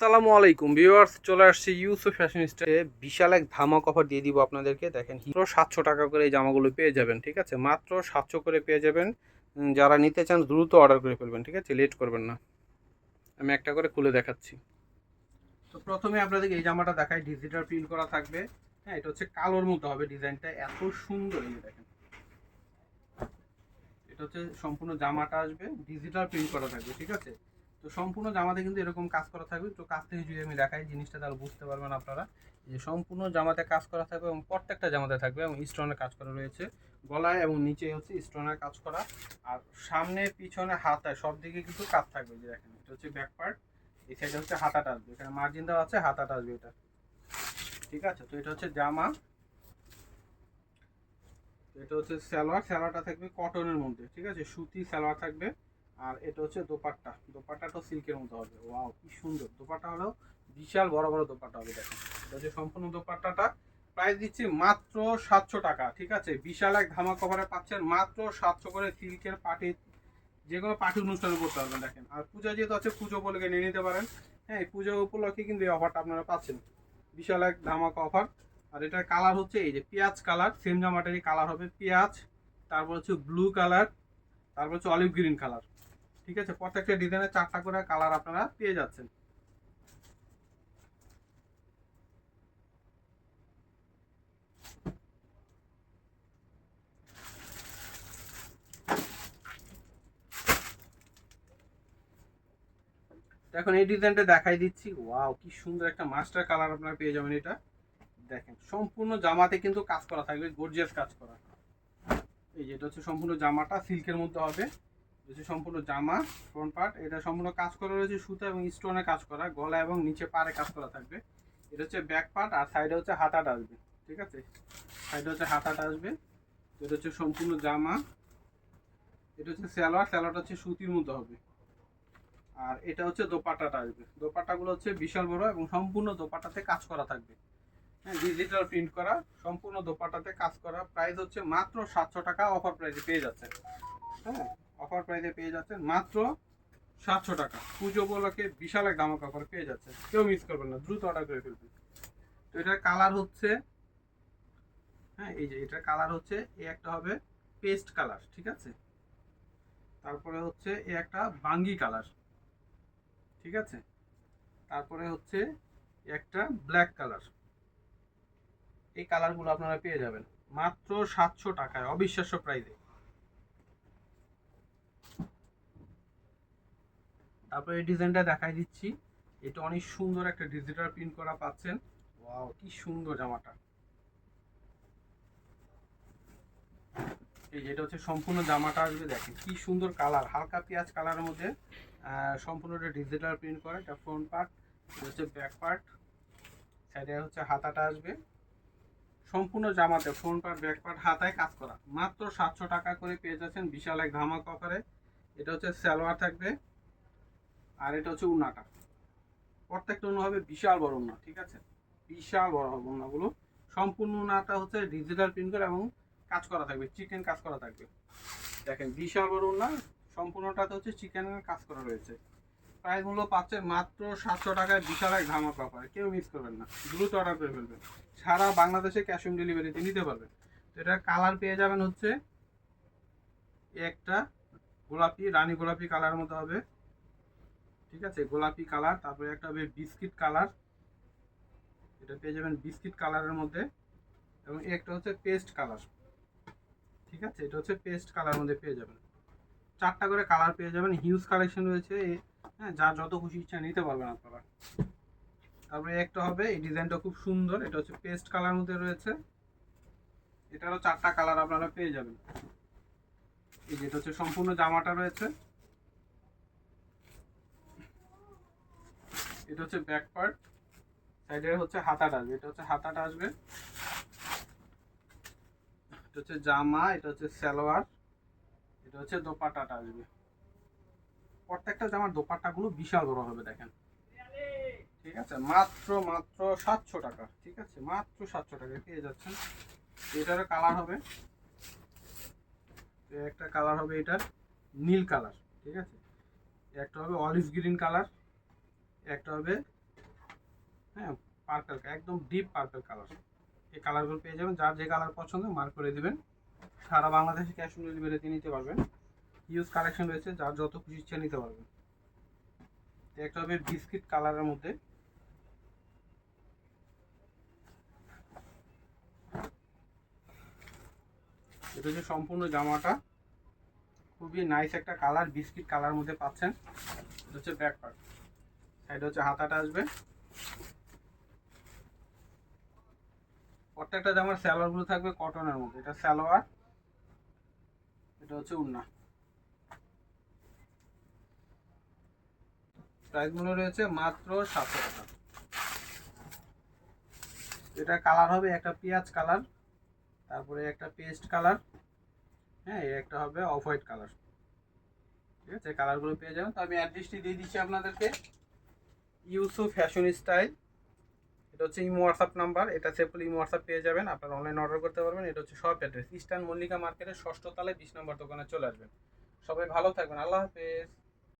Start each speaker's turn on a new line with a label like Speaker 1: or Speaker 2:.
Speaker 1: আসসালামু আলাইকুম ভিউয়ার্স, চলে আসছি ইউসুফ ফ্যাশন স্টাইলে বিশাল এক ধামাক অফার দিয়ে দিব আপনাদেরকে। দেখেন, মাত্র 700 টাকা করে এই জামাগুলো পেয়ে যাবেন। ঠিক আছে, মাত্র 700 করে পেয়ে যাবেন। যারা নিতে চান দ্রুত অর্ডার করে ফেলবেন। ঠিক আছে, লেট করবেন না। আমি একটা করে খুলে দেখাচ্ছি। তো প্রথমে আপনাদেরকে এই জামাটা দেখাই, ডিজিটাল প্রিন্ট করা থাকবে। হ্যাঁ, এটা হচ্ছে কালোর মতো হবে, ডিজাইনটা এত সুন্দর। এই যে দেখেন, এটা হচ্ছে সম্পূর্ণ জামাটা আসবে ডিজিটাল প্রিন্ট করা থাকবে। ঠিক আছে, তো সম্পূর্ণ জামাতে কিন্তু এরকম কাজ করা থাকবে। তো কাছ থেকে যদি আমি দেখাই জিনিসটা, তাহলে বুঝতে পারবেন আপনারা। যে সম্পূর্ণ জামাতে কাজ করা থাকবে এবং প্রত্যেকটা জামাতে থাকবে এবং স্টোনের কাজ করা রয়েছে গলায় এবং নিচে হচ্ছে স্টোনের কাজ করা। আর সামনে পিছনে হাতায় সব দিকে কিন্তু কাজ থাকবে। যে দেখেন, এটা হচ্ছে ব্যাক পার্ট, এই সাইডে হচ্ছে হাতাটা আসবে, এখানে মার্জিন দেওয়া আছে, হাতাটা আসবে এটা। ঠিক আছে, তো এটা হচ্ছে জামা। এটা হচ্ছে সালোয়ার, সালোয়ারটা থাকবে কটনের মধ্যে। ঠিক আছে, সুতি সালোয়ার থাকবে। আর এটা হচ্ছে দোপাট্টা, দোপাট্টাটা সিল্কের মতো হবে। ওয়াও, কি সুন্দর দোপাট্টা হলো, বিশাল বড় বড় দোপাট্টা হবে। দেখেন, এটা হচ্ছে সম্পূর্ণ দোপাট্টাটা। প্রাইস দিচ্ছি মাত্র 700 টাকা। ঠিক আছে, বিশাল এক ধামাক কভারে পাচ্ছেন মাত্র 700 করে। সিল্কের পার্টি, যে কোনো পার্টি অনুষ্ঠানে করতে পারবেন। দেখেন, আর পূজা যেহেতু আছে, পুজো বলে নিয়ে নিতে পারেন। হ্যাঁ, এই পুজো উপলক্ষে কিন্তু এই অফারটা আপনারা পাচ্ছেন, বিশাল এক ধামাক অফার। আর এটার কালার হচ্ছে এই যে পেঁয়াজ কালার, সেম জামাটারই কালার হবে পেঁয়াজ, তারপর হচ্ছে ব্লু কালার, তারপর হচ্ছে অলিভ গ্রিন কালার। ঠিক আছে, প্রত্যেকটা ডিজাইনের 4টা করে কালার আপনারা পেয়ে যাচ্ছেন। এখন এই ডিজাইনটা দেখাই দিচ্ছি। ওয়াও, কি সুন্দর একটা মাস্টার কালার আপনারা পেয়ে যাবেন এটা। দেখেন, সম্পূর্ণ জামাতে কিন্তু কাজ করা থাকবে, গর্জিয়াস কাজ করা। এই যে এটা হচ্ছে সম্পূর্ণ জামাটা সিল্কের মধ্যে হবে। হচ্ছে সম্পূর্ণ জামা ফ্রন্ট পার্ট, এটা সম্পূর্ণ কাজ করা রয়েছে সুতা এবং স্টোনে কাজ করা, গলা এবং নিচে পাড়ে কাজ করা থাকবে। এটা হচ্ছে ব্যাক পার্ট, আর সাইডে হচ্ছে হাতাটা আসবে। ঠিক আছে, সাইডে হচ্ছে হাতাটা আসবে। এটা হচ্ছে সম্পূর্ণ জামা। এটা হচ্ছে সালোয়ার, সালোয়ারটা হচ্ছে সুতির মধ্যে হবে। আর এটা হচ্ছে দোপাট্টাটা আসবে। দোপাট্টাগুলো হচ্ছে বিশাল বড় এবং সম্পূর্ণ দোপাট্টাতে কাজ করা থাকবে। হ্যাঁ, ডিজিটাল প্রিন্ট করা, সম্পূর্ণ দোপাট্টাতে কাজ করা। প্রাইস হচ্ছে মাত্র 700 টাকা, অফার প্রাইসে পেয়ে যাচ্ছেন। হ্যাঁ, অফার প্রাইসে পেয়ে যাচ্ছেন মাত্র 700 টাকা। পুজো উপলক্ষে বিশাল এক দামক অফার পেয়ে যাচ্ছে, কেউ মিস করবেন না, দ্রুত অর্ডার করে ফেলবেন। তো এটার কালার হচ্ছে, হ্যাঁ এই যে এটার কালার হচ্ছে, এ একটা হবে পেস্ট কালার। ঠিক আছে, তারপরে হচ্ছে এ একটা বাঙ্গি কালার। ঠিক আছে, তারপরে হচ্ছে একটা ব্ল্যাক কালার। এই কালারগুলো আপনারা পেয়ে যাবেন মাত্র 700 টাকায়, অবিশ্বাস্য প্রাইসে। তারপরে এই ডিজাইনটা দেখাই দিচ্ছি। এটা অনেক সুন্দর একটা ডিজিটাল প্রিন্ট করা পাচ্ছেন। ওয়াও, কি সুন্দর জামাটা। এই যে এটা হচ্ছে সম্পূর্ণ জামাটা আসবে। দেখেন কি সুন্দর কালার, হালকা পেঁয়াজ কালারের মধ্যে। সম্পূর্ণটা ডিজিটাল প্রিন্ট করা। এটা ফ্রন্ট পার্ট, এটা হচ্ছে ব্যাক পার্ট, সাইডে হচ্ছে হাতাটা আসবে। সম্পূর্ণ জামাতে ফ্রন্ট পার্ট, ব্যাক পার্ট, হাতায় কাজ করা। মাত্র 700 টাকা করে পেয়ে যাচ্ছেন বিশাল এক ধামাক অফারে। এটা হচ্ছে সালোয়ার থাকবে, আর এটা হচ্ছে উন্নাটা। প্রত্যেকটা উন্না হবে বিশাল বড় উন্না। ঠিক আছে, বিশাল বড় হবে উন্নাগুলো। সম্পূর্ণ উন্নাটা হচ্ছে ডিজিটাল প্রিন্ট করা এবং কাজ করা থাকবে, চিকেন কাজ করা থাকবে। দেখেন, বিশাল বড় না, সম্পূর্ণটাতে হচ্ছে চিকেনের কাজ করা রয়েছে। প্রাইস মূল্য পাচ্ছে মাত্র 700 টাকায়, বিশাল এক ধামাকা অফার, কেউ মিস করবেন না, দ্রুত অর্ডার করে ফেলবেন। সারা বাংলাদেশে ক্যাশ অন ডেলিভারিতে নিতে পারবেন। তো এটার কালার পেয়ে যাবেন হচ্ছে একটা গোলাপি, রানী গোলাপি কালার মতো হবে। ঠিক আছে, গোলাপি কালার। তারপরে একটা হবে বিস্কিট কালার, এটা পেয়ে যাবেন বিস্কিট কালারের মধ্যে। এবং একটা হচ্ছে পেস্ট কালার। ঠিক আছে, এটা হচ্ছে পেস্ট কালার মধ্যে পেয়ে যাবেন। 4টা করে কালার পেয়ে যাবেন, হিউজ কালেকশন রয়েছে। হ্যাঁ, যা যত খুশি ইচ্ছা নিতে পারবেন আপনারা। তারপরে একটা হবে, এই ডিজাইনটা খুব সুন্দর, এটা হচ্ছে পেস্ট কালার মধ্যে রয়েছে। এটারও 4টা কালার আপনারা পেয়ে যাবেন। এই যেটা হচ্ছে সম্পূর্ণ জামাটা রয়েছে। এটা হচ্ছে ব্যাক পার্ট, সাইডে হচ্ছে হাতাটা আসবে, এটা হচ্ছে হাতাটা আসবে। এটা হচ্ছে জামা, এটা হচ্ছে সালোয়ার, এটা হচ্ছে দোপাট্টাটা আসবে। প্রত্যেকটা জামার দোপাট্টাগুলো বিশাল বড় হবে। দেখেন, ঠিক আছে, মাত্র মাত্র 700 টাকা। ঠিক আছে, মাত্র 700 টাকায় পেয়ে যাচ্ছেন। এটারও কালার হবে, একটা কালার হবে এটার নীল কালার। ঠিক আছে, একটা হবে অলিভ গ্রিন কালার, একটা হবে হ্যাঁ, পার্পল, একদম ডিপ পার্পল কালার। এই কালারগুলো পেয়ে যাবেন, যার যে কালার পছন্দ মার্ক করে দিবেন। সারা বাংলাদেশে ক্যাশ অন ডেলিভারিতে নিতে পারবেন। ইউজ কালেকশন রয়েছে, যার যত খুশি ইচ্ছা নিতে পারবেন। একটা হবে বিস্কিট কালারের মধ্যে, এটা হচ্ছে সম্পূর্ণ জামাটা, খুবই নাইস একটা কালার, বিস্কিট কালার মধ্যে পাচ্ছেন। এটা হচ্ছে ব্যাক পার্ট, সাইডে হচ্ছে হাতাটা আসবে। প্রত্যেকটা জামার সালোয়ার গুলো থাকবে কটনের মধ্যে, এটা সালোয়ার, এটা হচ্ছে উন্না। প্রাইস গুলো রয়েছে মাত্র 700 টাকা। এটা কালার হবে একটা পেঁয়াজ কালার, তারপরে একটা পেস্ট কালার, হ্যাঁ, একটা হবে অফ হোয়াইট কালার। ঠিক আছে, কালারগুলো পেয়ে যাবেন। তো আমি অ্যাড্রেসটি দিয়ে দিচ্ছি আপনাদেরকে, ইউসুফ ফ্যাশন স্টাইল। এটা হচ্ছে ইমো হোয়াটসঅ্যাপ নাম্বার, এটা সেভ করলে ইমো হোয়াটসঅ্যাপ পেয়ে যাবেন, আপনারা অনলাইন অর্ডার করতে পারবেন। এটা হচ্ছে শপ অ্যাড্রেস ইস্টার্ন মল্লিকা মার্কেটের 6ষ্ঠ তলায় 20 নম্বর দোকানে চলে আসবেন। সবাই ভালো থাকবেন, আল্লাহ হাফেজ।